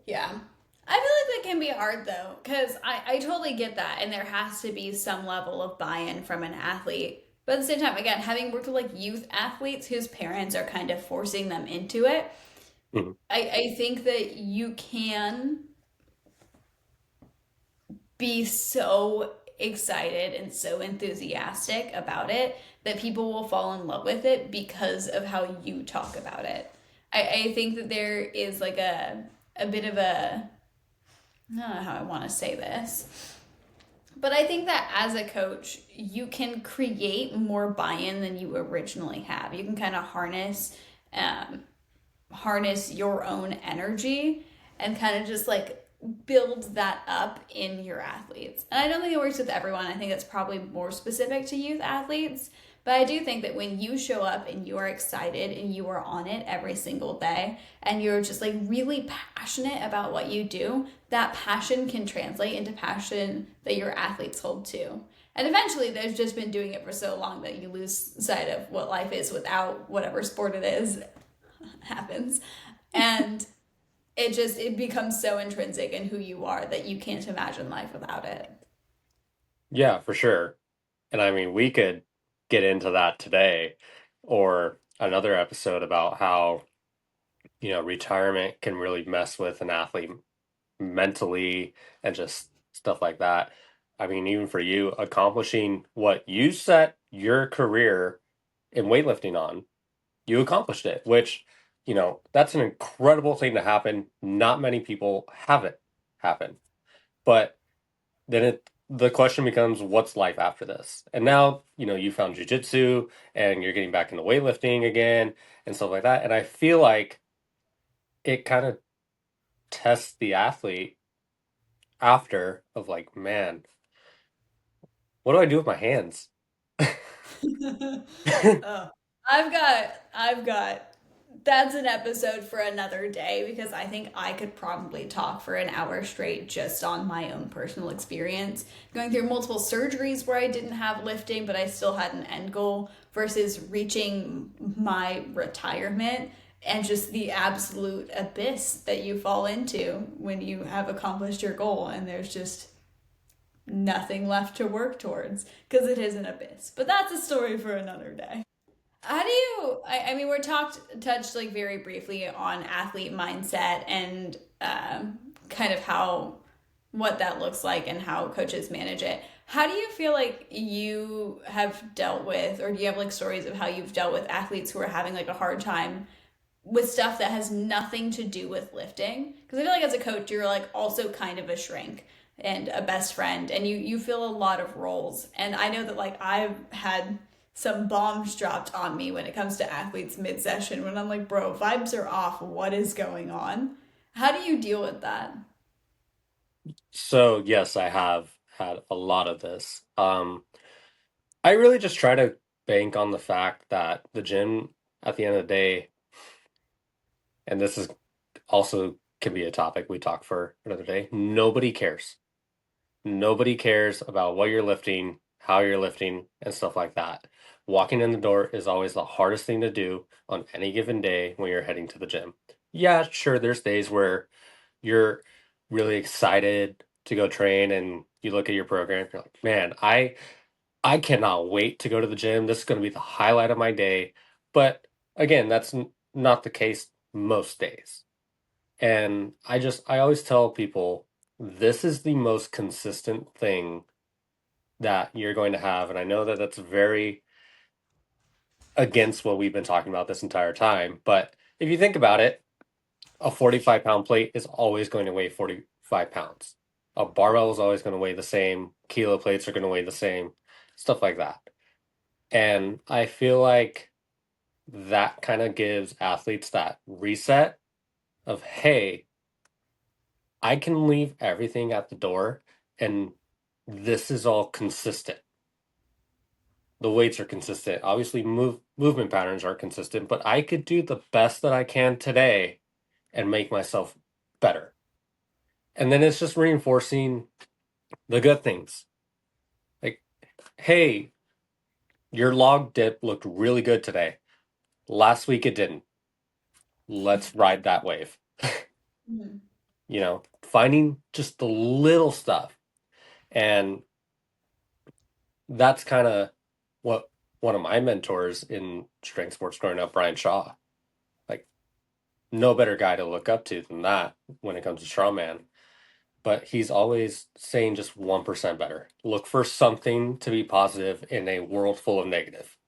Yeah. I feel like that can be hard though, because I totally get that, and there has to be some level of buy in from an athlete. But at the same time, again, having worked with like youth athletes whose parents are kind of forcing them into it, Mhm. I think that you can be so excited and so enthusiastic about it that people will fall in love with it because of how you talk about it. I think that there is like a bit of a, I don't know how I want to say this, but I think that as a coach, you can create more buy-in than you originally have. You can kind of um, harness your own energy and kind of just like build that up in your athletes. And I don't think it works with everyone. I think it's probably more specific to youth athletes. But I do think that when you show up and you are excited and you are on it every single day and you're just like really passionate about what you do, that passion can translate into passion that your athletes hold too. And eventually, they've just been doing it for so long that you lose sight of what life is without whatever sport it is happens. And it becomes so intrinsic in who you are that you can't imagine life without it. Yeah, for sure. And I mean, we could get into that today or another episode about how, retirement can really mess with an athlete mentally and just stuff like that. I mean, even for you, accomplishing what you set your career in weightlifting on, you accomplished it, which, that's an incredible thing to happen. Not many people have it happen. But then the question becomes, what's life after this? And now, you found jujitsu and you're getting back into weightlifting again and stuff like that. And I feel like it kind of tests the athlete after of like, man, what do I do with my hands? Oh, I've got that's an episode for another day because I think I could probably talk for an hour straight just on my own personal experience. Going through multiple surgeries where I didn't have lifting, but I still had an end goal versus reaching my retirement and just the absolute abyss that you fall into when you have accomplished your goal and there's just nothing left to work towards because it is an abyss. But that's a story for another day. How do you? I mean, we're touched like very briefly on athlete mindset and kind of how what that looks like and how coaches manage it. How do you feel like you have dealt with, or do you have like stories of how you've dealt with athletes who are having like a hard time with stuff that has nothing to do with lifting? Because I feel like as a coach, you're like also kind of a shrink and a best friend, and you fill a lot of roles. And I know that like I've had some bombs dropped on me when it comes to athletes mid session when I'm like, bro, vibes are off. What is going on? How do you deal with that? So, yes, I have had a lot of this. I really just try to bank on the fact that the gym, at the end of the day, and this is also can be a topic we talk for another day, nobody cares. Nobody cares about what you're lifting, how you're lifting, and stuff like that. Walking in the door is always the hardest thing to do on any given day when you're heading to the gym. Yeah, sure, there's days where you're really excited to go train and you look at your program, you're like, man, I cannot wait to go to the gym. This is going to be the highlight of my day. But again, that's not the case most days. And I always tell people this is the most consistent thing that you're going to have. And I know that that's very against what we've been talking about this entire time. But if you think about it, a 45-pound plate is always going to weigh 45 pounds. A barbell is always going to weigh the same. Kilo plates are going to weigh the same, stuff like that. And I feel like that kind of gives athletes that reset of, hey, I can leave everything at the door and this is all consistent. The weights are consistent. Obviously, movement patterns are consistent, but I could do the best that I can today and make myself better. And then it's just reinforcing the good things. Like, hey, your log dip looked really good today. Last week it didn't. Let's ride that wave. Mhm. Finding just the little stuff. And that's kind of what one of my mentors in strength sports growing up, Brian Shaw, like no better guy to look up to than that when it comes to strongman. But he's always saying just 1% better. Look for something to be positive in a world full of negative.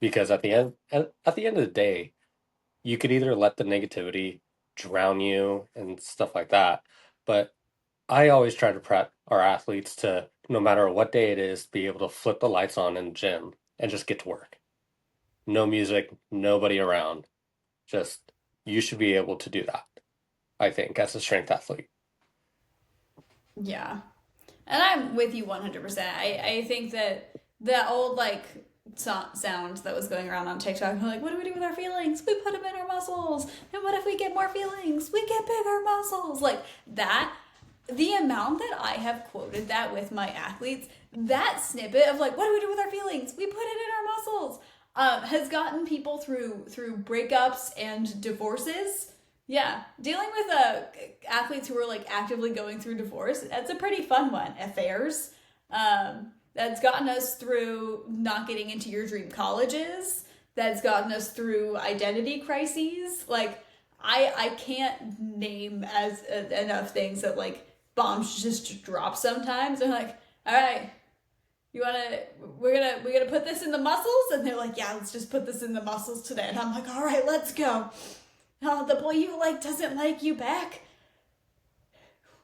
Because at the end of the day, you could either let the negativity drown you and stuff like that. But I always try to prep our athletes to, no matter what day it is, be able to flip the lights on in the gym and just get to work. No music, nobody around. Just, you should be able to do that, I think, as a strength athlete. Yeah. And I'm with you 100%. I think that the old like sound that was going around on TikTok, like, what do we do with our feelings? We put them in our muscles. And what if we get more feelings? We get bigger muscles. Like that, the amount that I have quoted that with my athletes, that snippet of like, what do we do with our feelings? We put it in our muscles. Has gotten people through breakups and divorces. Yeah, dealing with athletes who are like actively going through divorce, that's a pretty fun one. Affairs, that's gotten us through not getting into your dream colleges. That's gotten us through identity crises. Like I can't name as enough things that like bombs just drop sometimes. I'm like, all right, you wanna we're gonna put this in the muscles, and they're like, yeah, let's just put this in the muscles today. And I'm like, all right, let's go. Oh, the boy you like doesn't like you back.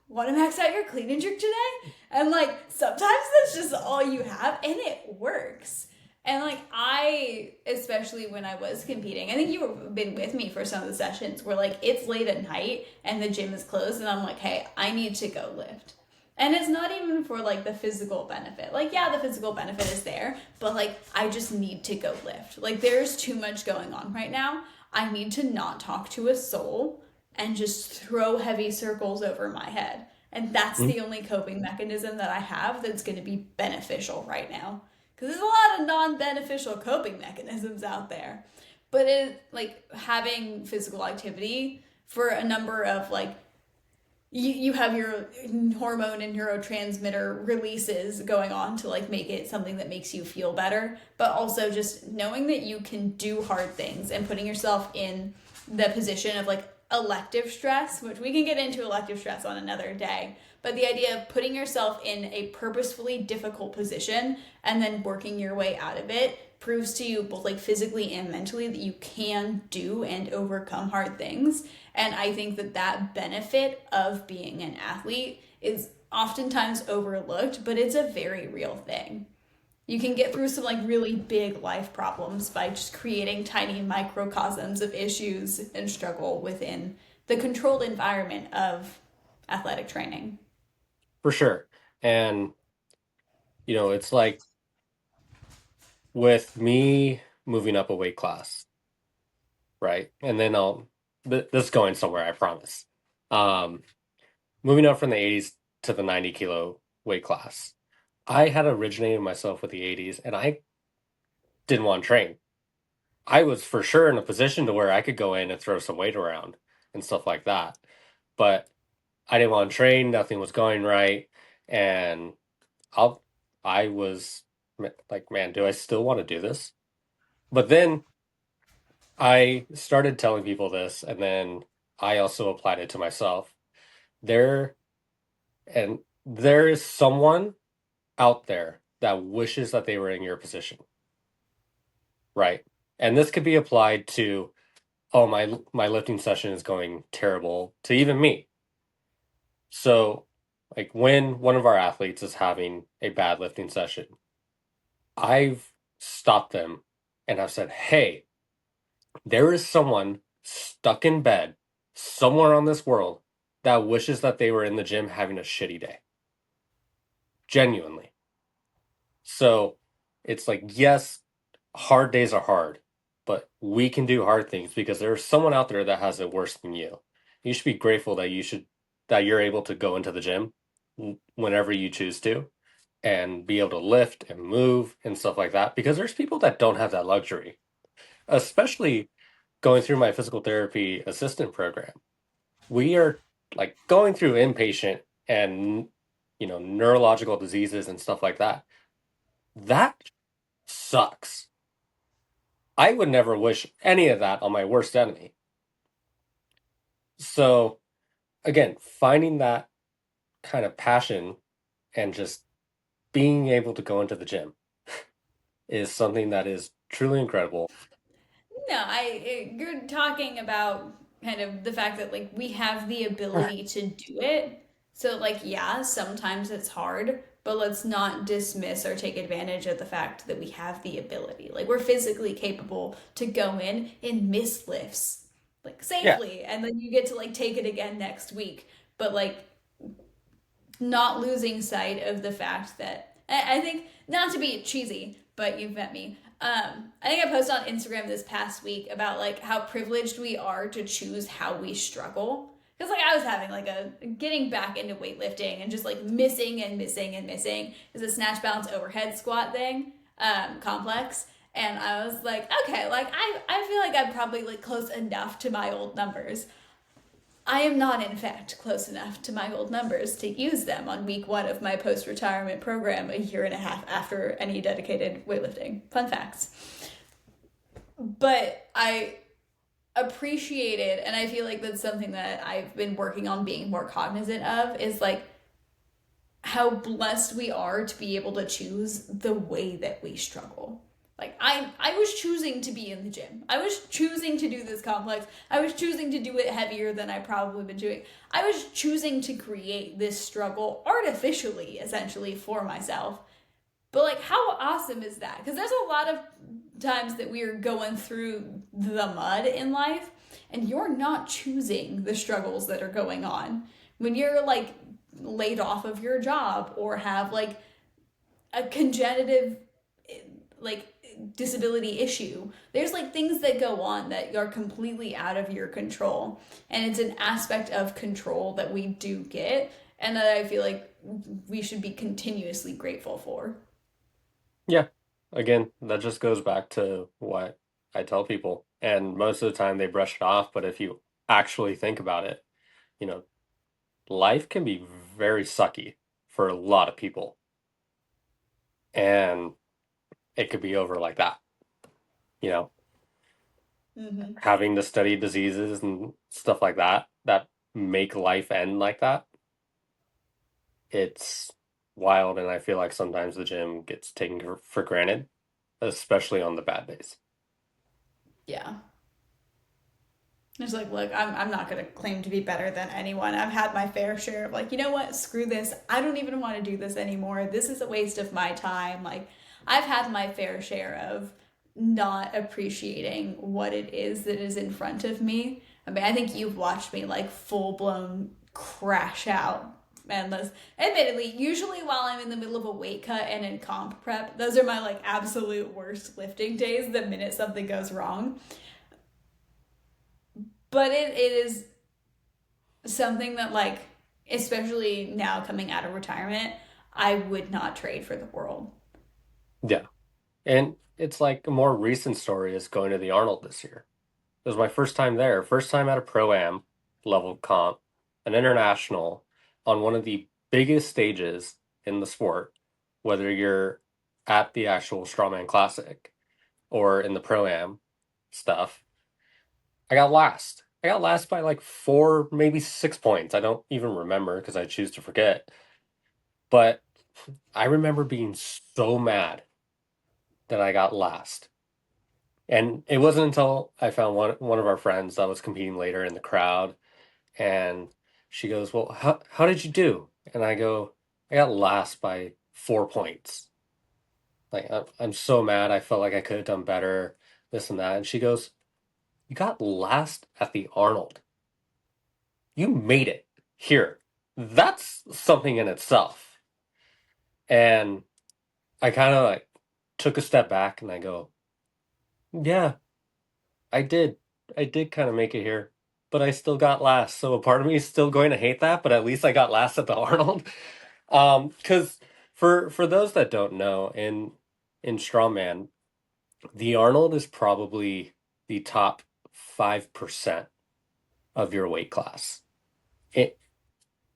Want to max out your clean and jerk today? And like sometimes that's just all you have, and it works. And like I, especially when I was competing, I think you've been with me for some of the sessions where like it's late at night and the gym is closed, and I'm like, hey, I need to go lift. And it's not even for like the physical benefit. Like, yeah, the physical benefit is there, but like I just need to go lift. Like there's too much going on right now. I need to not talk to a soul and just throw heavy circles over my head. And that's Mm, the only coping mechanism that I have that's going to be beneficial right now. Because there's a lot of non beneficial coping mechanisms out there. But it, like, having physical activity for a number of, like, you have your hormone and neurotransmitter releases going on to like make it something that makes you feel better, but also just knowing that you can do hard things and putting yourself in the position of like elective stress, which we can get into elective stress on another day, but the idea of putting yourself in a purposefully difficult position and then working your way out of it proves to you both like physically and mentally that you can do and overcome hard things. And I think that that benefit of being an athlete is oftentimes overlooked, but it's a very real thing. You can get through some like really big life problems by just creating tiny microcosms of issues and struggle within the controlled environment of athletic training. for sure. And, it's like with me moving up a weight class, right? And then this is going somewhere, I promise. Um, Moving up from the 80s to the 90 kilo weight class. I had originated myself with the 80s and I didn't want to train. I was for sure in a position to where I could go in and throw some weight around and stuff like that. But I didn't want to train, nothing was going right. And I'll, I was like, man, do I still want to do this? But then I started telling people this, and then I also applied it to myself. There, and there is someone out there that wishes that they were in your position, right? And this could be applied to, oh, my lifting session is going terrible, to even me. So, like when one of our athletes is having a bad lifting session, I've stopped them and I've said, hey, there is someone stuck in bed somewhere on this world that wishes that they were in the gym having a shitty day. Genuinely. So it's like, yes, hard days are hard, but we can do hard things because there's someone out there that has it worse than you. You should be grateful that you're able to go into the gym whenever you choose to and be able to lift and move and stuff like that because there's people that don't have that luxury, especially going through my physical therapy assistant program. We are like going through inpatient and neurological diseases and stuff like that. That sucks. I would never wish any of that on my worst enemy. So again, finding that kind of passion and just being able to go into the gym is something that is truly incredible. No, you're talking about kind of the fact that like we have the ability to do it. So like yeah, sometimes it's hard, but let's not dismiss or take advantage of the fact that we have the ability. Like we're physically capable to go in and miss lifts like Yeah, safely and then you get to like take it again next week. But like not losing sight of the fact that I think not to be cheesy, but you've met me. I think I posted on Instagram this past week about like how privileged we are to choose how we struggle. Because like I was having like a getting back into weightlifting and just like missing and missing and missing is a snatch balance overhead squat thing complex. And I was like, okay, like I feel like I'm probably like close enough to my old numbers. I am not, in fact, close enough to my old numbers to use them on week one of my post retirement program a year and a half after any dedicated weightlifting. Fun facts. But I appreciate it, and I feel like that's something that I've been working on being more cognizant of is like how blessed we are to be able to choose the way that we struggle. Like I was choosing to be in the gym. I was choosing to do this complex. I was choosing to do it heavier than I probably been doing. I was choosing to create this struggle artificially essentially for myself. But like how awesome is that? Because there's a lot of times that we are going through the mud in life and you're not choosing the struggles that are going on. When you're like laid off of your job or have like a congenitive like disability issue, there's like things that go on that are completely out of your control, and it's an aspect of control that we do get and that I feel like we should be continuously grateful for. yeah. Again, that just goes back to what I tell people. And most of the time they brush it off, but if you actually think about it, you know, life can be very sucky for a lot of people. And it could be over like that, you know, Mm-hmm. having to study diseases and stuff like that that make life end like that. It's wild. And I feel like sometimes the gym gets taken for granted, especially on the bad days. Yeah. It's like, look, I'm not going to claim to be better than anyone. I've had my fair share of, like, you know what? Screw this. I don't even want to do this anymore. This is a waste of my time. Like, I've had my fair share of not appreciating what it is that is in front of me. I mean, I think you've watched me, like, full blown crash out. And those, admittedly, usually while I'm in the middle of a weight cut and in comp prep, those are my, like, absolute worst lifting days the minute something goes wrong. But it is something that like especially now coming out of retirement I would not trade for the world. Yeah. And it's like a more recent story is going to the Arnold this year. It was my first time there, first time at a pro-am level comp, an international on one of the biggest stages in the sport, whether you're at the actual Strawman Classic or in the pro-am stuff. I got last. I got last by like 4, maybe 6 points. I don't even remember because I choose to forget. But I remember being so mad that I got last. And it wasn't until I found one of our friends that was competing later in the crowd, and she goes, "Well, how did you do?" And I go, "I got last by 4 points. Like I'm so mad. I felt like I could have done better, this and that." And she goes, "You got last at the Arnold. You made it here. That's something in itself." And I kind of like took a step back and I go, "Yeah, I did. I did kind of make it here, but I still got last. So a part of me is still going to hate that, but at least I got last at the Arnold." Because for those that don't know, in strongman, the Arnold is probably the top 5% of your weight class. It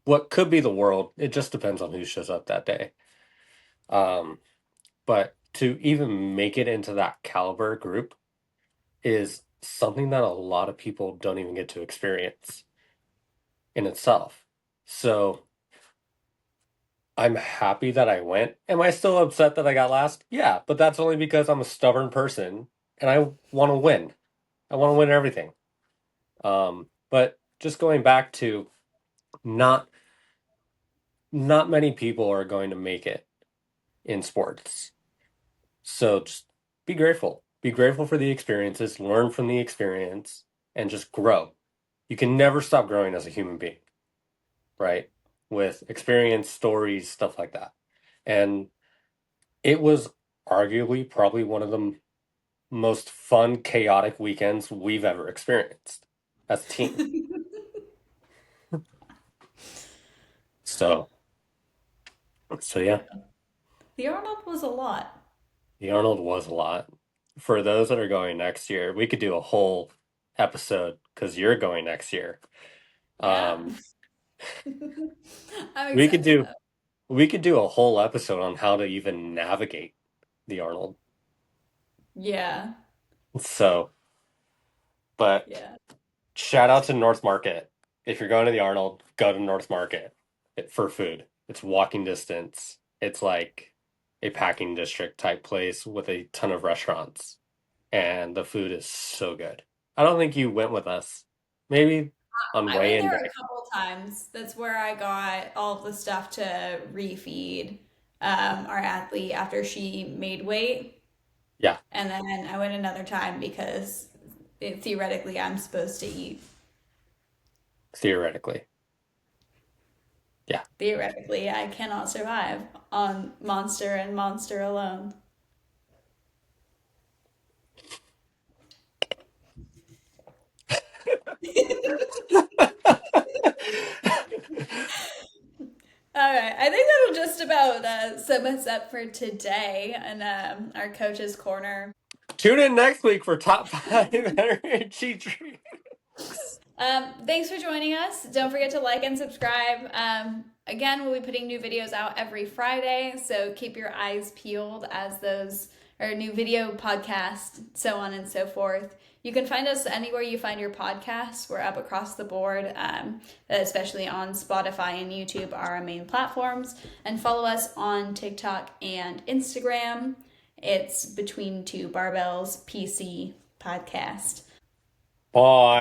what could be the world, it just depends on who shows up that day. Um, but to even make it into that caliber group is something that a lot of people don't even get to experience in itself. So I'm happy that I went. Am I still upset that I got last? Yeah, but that's only because I'm a stubborn person and I want to win. I want to win everything. But just going back to not not many people are going to make it in sports. So just be grateful. Be grateful for the experiences, learn from the experience, and just grow. You can never stop growing as a human being, right? With experience, stories, stuff like that. And it was arguably probably one of the most fun, chaotic weekends we've ever experienced as a team. So, so yeah, The Arnold was a lot. the Arnold was a lot. For those that are going next year, we could do a whole episode because you're going next year. Yeah. Um, I'm we could excited do though. we could do a whole episode on how to even navigate the Arnold. Yeah. So, but Yeah. shout out to North Market. If you're going to the Arnold, go to North Market for food. It's walking distance. It's like a packing district type place with a ton of restaurants, and the food is so good. I don't think you went with us. Maybe on I went weigh-in there a day. couple times. That's where I got all of the stuff to refeed our athlete after she made weight. Yeah, And then I went another time because theoretically I'm supposed to eat. theoretically. Yeah. Theoretically, I cannot survive on Monster and Monster alone. All right, I think that'll just about sum us up for today and our coach's corner. Tune in next week for top five energy drinks. Thanks for joining us. Don't forget to like and subscribe. Again, we'll be putting new videos out every Friday, so keep your eyes peeled as those or new video podcast, so on and so forth. You can find us anywhere you find your podcasts. We're up across the board, especially on Spotify and YouTube, are our main platforms. And follow us on TikTok and Instagram. It's Between Two Barbells PC podcast. Bye.